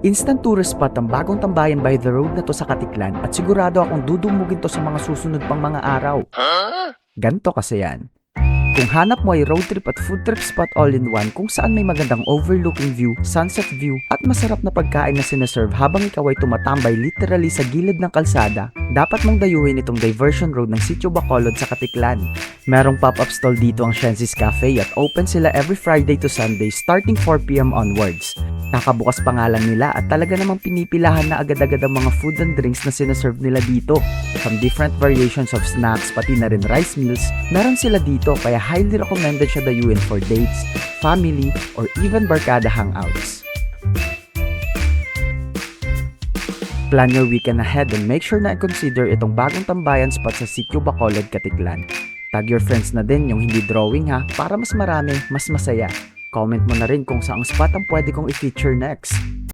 Instant tourist spot ang bagong tambayan by the road na to sa Katiklan at sigurado akong dudumugin to sa mga susunod pang mga araw. Ganto kasi yan. Kung hanap mo ay road trip at food trip spot all in one kung saan may magandang overlooking view, sunset view at masarap na pagkain na sineserve habang ikaw ay tumatambay literally sa gilid ng kalsada, dapat mong dayuhin itong diversion road ng Sitio Bacolod sa Katiklan. Merong pop-up stall dito ang Shenzi's Cafe at open sila every Friday to Sunday starting 4 p.m. onwards. Kakabukas pa nga lang nila at talaga namang pinipilahan na agad-agad ang mga food and drinks na sineserve nila dito. From different variations of snacks pati na rin rice meals, meron sila dito kaya highly recommended siya dayuin for dates, family, or even barkada hangouts. Plan your weekend ahead and make sure na i-consider itong bagong tambayan spot sa Sitio Bacolod, Katiklan. Tag your friends na din yung hindi drawing ha, para mas marami, mas masaya. Comment mo na rin kung saang spot ang pwede kong i-feature next.